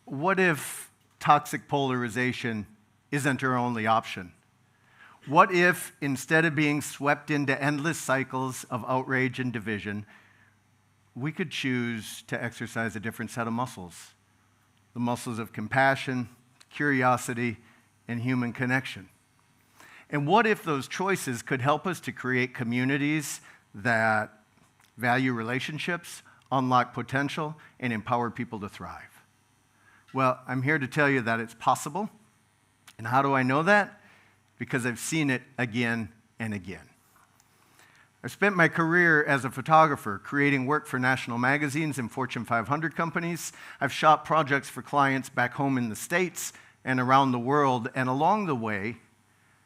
What if toxic polarization isn't our only option? What if, instead of being swept into endless cycles of outrage and division, we could choose to exercise a different set of muscles? The muscles of compassion, curiosity, and human connection. And what if those choices could help us to create communities that value relationships, unlock potential, and empower people to thrive? Well, I'm here to tell you that it's possible. And how do I know that? Because I've seen it again and again. I've spent my career as a photographer, creating work for national magazines and Fortune 500 companies. I've shot projects for clients back home in the States and around the world. And along the way,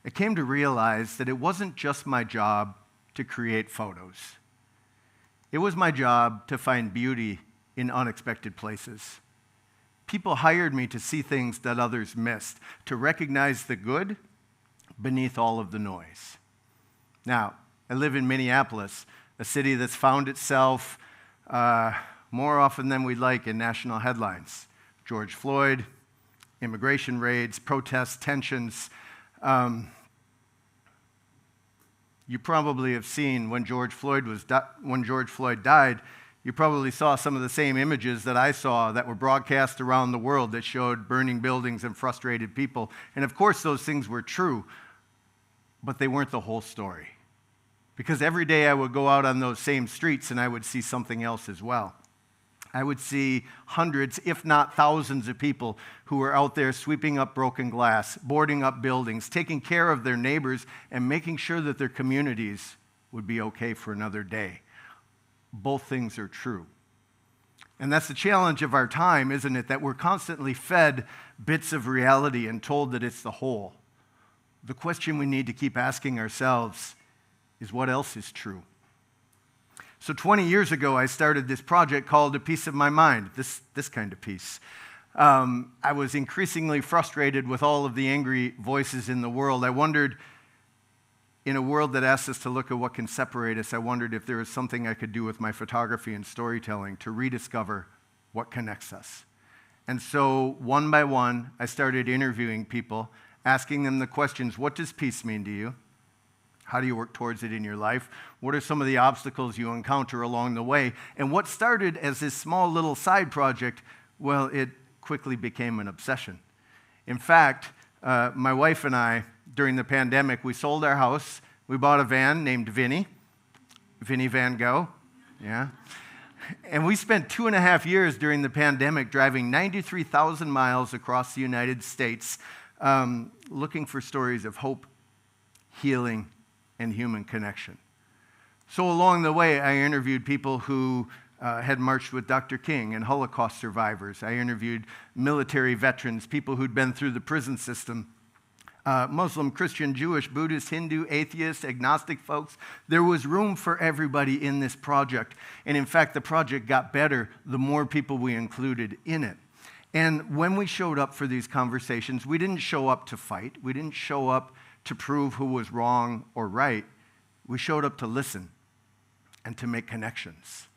I came to realize that it wasn't just my job to create photos. It was my job to find beauty in unexpected places. People hired me to see things that others missed, to recognize the good beneath all of the noise. Now, I live in Minneapolis, a city that's found itself more often than we'd like in national headlines. George Floyd, immigration raids, protests, tensions. You probably have seen when George Floyd died, you probably saw some of the same images that I saw that were broadcast around the world that showed burning buildings and frustrated people. And of course, those things were true, but they weren't the whole story. Because every day I would go out on those same streets and I would see something else as well. I would see hundreds, if not thousands of people who were out there sweeping up broken glass, boarding up buildings, taking care of their neighbors, and making sure that their communities would be okay for another day. Both things are true. And that's the challenge of our time, isn't it? That we're constantly fed bits of reality and told that it's the whole. The question we need to keep asking ourselves is, what else is true? So 20 years ago, I started this project called A Piece of My Mind, this kind of piece. I was increasingly frustrated with all of the angry voices in the world. I wondered, in a world that asks us to look at what can separate us, I wondered if there was something I could do with my photography and storytelling to rediscover what connects us. And so, one by one, I started interviewing people, asking them the questions: what does peace mean to you? How do you work towards it in your life? What are some of the obstacles you encounter along the way? And what started as this small little side project, well, it quickly became an obsession. In fact, my wife and I, during the pandemic, we sold our house. We bought a van named Vinny Van Gogh, yeah. And we spent 2.5 years during the pandemic driving 93,000 miles across the United States, looking for stories of hope, healing, and human connection. So along the way, I interviewed people who had marched with Dr. King and Holocaust survivors. I interviewed military veterans, people who'd been through the prison system, Muslim, Christian, Jewish, Buddhist, Hindu, atheist, agnostic folks. There was room for everybody in this project. And in fact, the project got better the more people we included in it. And when we showed up for these conversations, we didn't show up to fight. We didn't show up to prove who was wrong or right. We showed up to listen and to make connections.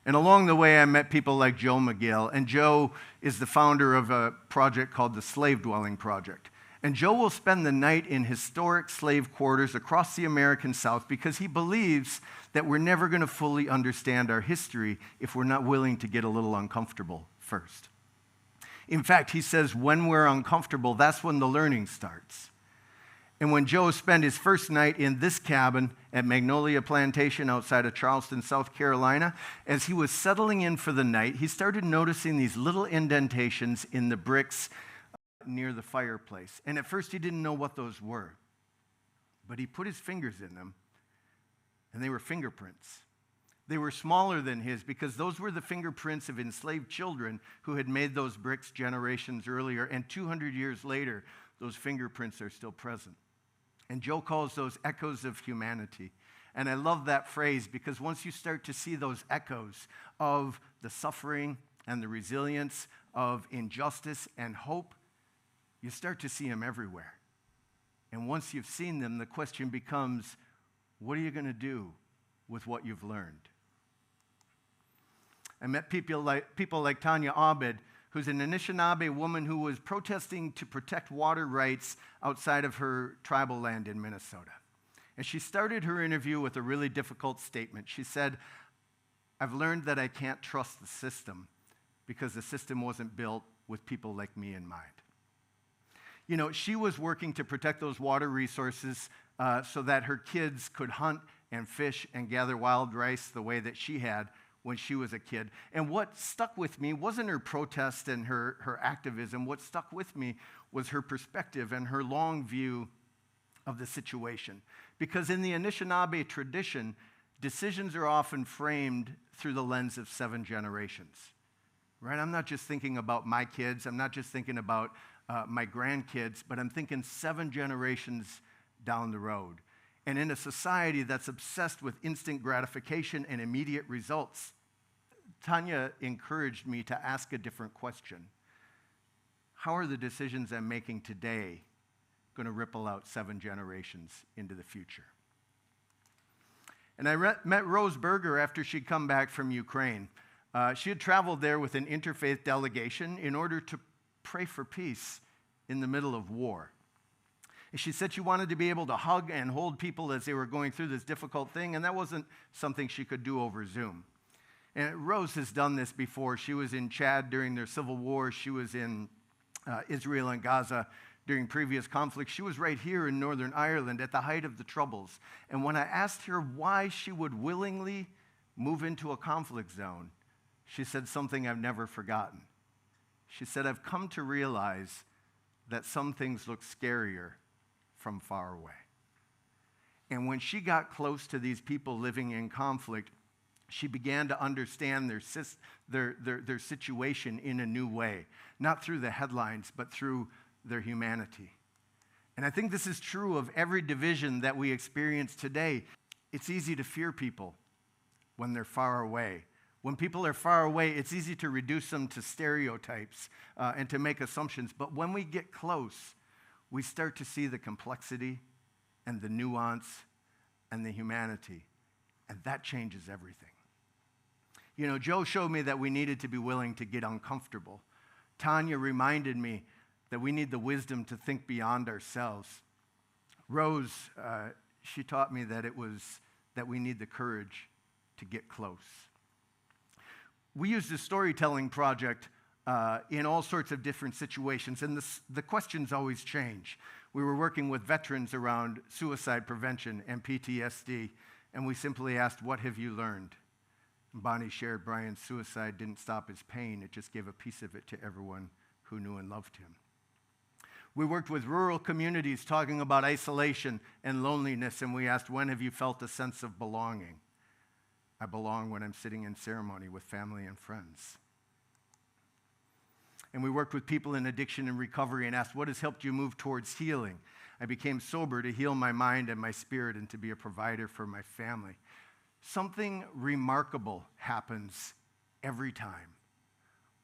And along the way, I met people like Joe McGill. And Joe is the founder of a project called the Slave Dwelling Project. And Joe will spend the night in historic slave quarters across the American South because he believes that we're never going to fully understand our history if we're not willing to get a little uncomfortable first. In fact, he says when we're uncomfortable, that's when the learning starts. And when Joe spent his first night in this cabin at Magnolia Plantation outside of Charleston, South Carolina, as he was settling in for the night, he started noticing these little indentations in the bricks near the fireplace. And at first he didn't know what those were. But he put his fingers in them, and they were fingerprints. They were smaller than his because those were the fingerprints of enslaved children who had made those bricks generations earlier. And 200 years later, those fingerprints are still present. And Joe calls those echoes of humanity. And I love that phrase because once you start to see those echoes of the suffering and the resilience of injustice and hope, you start to see them everywhere. And once you've seen them, the question becomes, what are you going to do with what you've learned? I met people like Tanya Abed, who's an Anishinaabe woman who was protesting to protect water rights outside of her tribal land in Minnesota. And she started her interview with a really difficult statement. She said, "I've learned that I can't trust the system because the system wasn't built with people like me in mind." You know, she was working to protect those water resources so that her kids could hunt and fish and gather wild rice the way that she had when she was a kid. And what stuck with me wasn't her protest and her activism. What stuck with me was her perspective and her long view of the situation. Because in the Anishinaabe tradition, decisions are often framed through the lens of 7 generations. Right? I'm not just thinking about my kids. I'm not just thinking about my grandkids, but I'm thinking 7 generations down the road. And in a society that's obsessed with instant gratification and immediate results, Tanya encouraged me to ask a different question. How are the decisions I'm making today going to ripple out 7 generations into the future? And I met Rose Berger after she'd come back from Ukraine. She had traveled there with an interfaith delegation in order to pray for peace in the middle of war. And she said she wanted to be able to hug and hold people as they were going through this difficult thing, and that wasn't something she could do over Zoom. And Rose has done this before. She was in Chad during their civil war. She was in Israel and Gaza during previous conflicts. She was right here in Northern Ireland at the height of the Troubles. And when I asked her why she would willingly move into a conflict zone, she said something I've never forgotten. She said, "I've come to realize that some things look scarier from far away." And when she got close to these people living in conflict, she began to understand their situation in a new way, not through the headlines, but through their humanity. And I think this is true of every division that we experience today. It's easy to fear people when they're far away. When people are far away, it's easy to reduce them to stereotypes and to make assumptions. But when we get close, we start to see the complexity and the nuance and the humanity. And that changes everything. You know, Joe showed me that we needed to be willing to get uncomfortable. Tanya reminded me that we need the wisdom to think beyond ourselves. Rose, she taught me that we need the courage to get close. We used a storytelling project in all sorts of different situations, and the questions always change. We were working with veterans around suicide prevention and PTSD, and we simply asked, "What have you learned?" And Bonnie shared Brian's suicide didn't stop his pain. It just gave a piece of it to everyone who knew and loved him. We worked with rural communities talking about isolation and loneliness, and we asked, "When have you felt a sense of belonging?" "I belong when I'm sitting in ceremony with family and friends." And we worked with people in addiction and recovery and asked, "What has helped you move towards healing?" "I became sober to heal my mind and my spirit and to be a provider for my family." Something remarkable happens every time.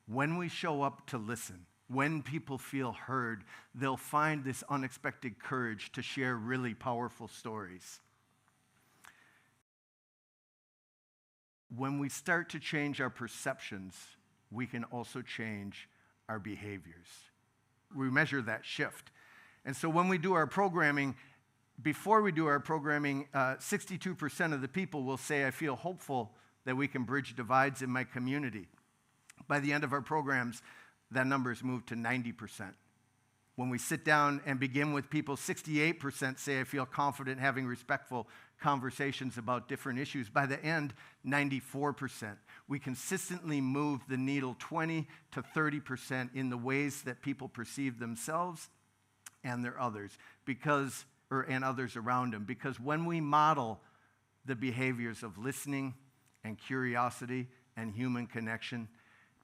When we show up to listen, when people feel heard, they'll find this unexpected courage to share really powerful stories. When we start to change our perceptions, we can also change our behaviors. We measure that shift. And so when we do our programming, before we do our programming, 62% of the people will say, "I feel hopeful that we can bridge divides in my community." By the end of our programs, that number has moved to 90%. When we sit down and begin with people, 68% say, "I feel confident having respectful conversations about different issues." By the end, 94%. We consistently move the needle 20 to 30% in the ways that people perceive themselves and their others, and others around them. Because when we model the behaviors of listening and curiosity and human connection,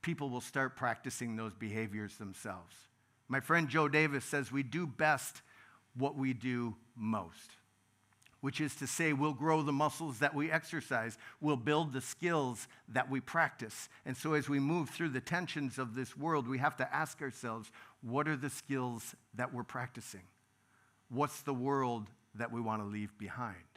people will start practicing those behaviors themselves. My friend Joe Davis says we do best what we do most, which is to say we'll grow the muscles that we exercise, we'll build the skills that we practice. And so as we move through the tensions of this world, we have to ask ourselves, what are the skills that we're practicing? What's the world that we want to leave behind?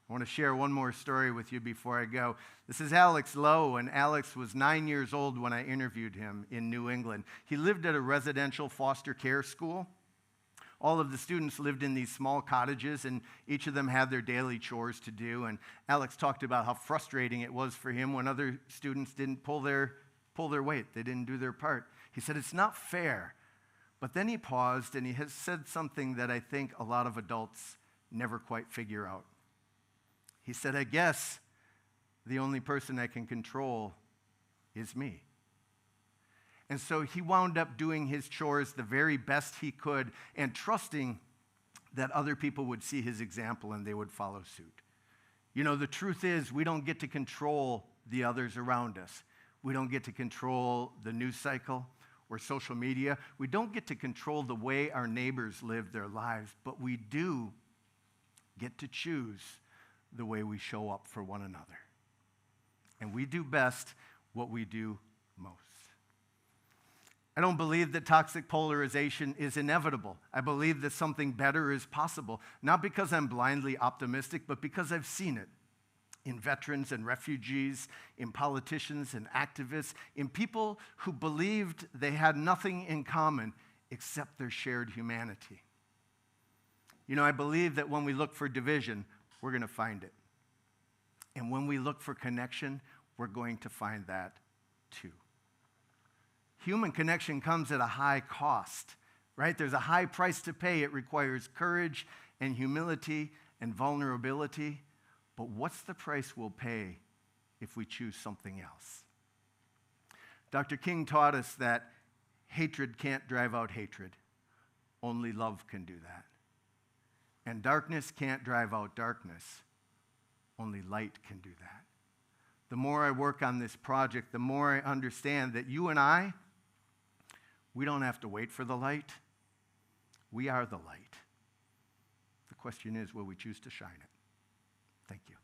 I want to share one more story with you before I go. This is Alex Lowe, and Alex was 9 years old when I interviewed him in New England. He lived at a residential foster care school. All of the students lived in these small cottages, and each of them had their daily chores to do. And Alex talked about how frustrating it was for him when other students didn't pull their weight. They didn't do their part. He said, it's not fair. But then he paused, and he has said something that I think a lot of adults never quite figure out. He said, I guess the only person I can control is me. And so he wound up doing his chores the very best he could and trusting that other people would see his example and they would follow suit. You know, the truth is we don't get to control the others around us. We don't get to control the news cycle or social media. We don't get to control the way our neighbors live their lives, but we do get to choose the way we show up for one another. And we do best what we do most. I don't believe that toxic polarization is inevitable. I believe that something better is possible, not because I'm blindly optimistic, but because I've seen it in veterans and refugees, in politicians and activists, in people who believed they had nothing in common except their shared humanity. You know, I believe that when we look for division, we're going to find it. And when we look for connection, we're going to find that too. Human connection comes at a high cost, right? There's a high price to pay. It requires courage and humility and vulnerability. But what's the price we'll pay if we choose something else? Dr. King taught us that hatred can't drive out hatred. Only love can do that. And darkness can't drive out darkness. Only light can do that. The more I work on this project, the more I understand that you and I, we don't have to wait for the light. We are the light. The question is, will we choose to shine it? Thank you.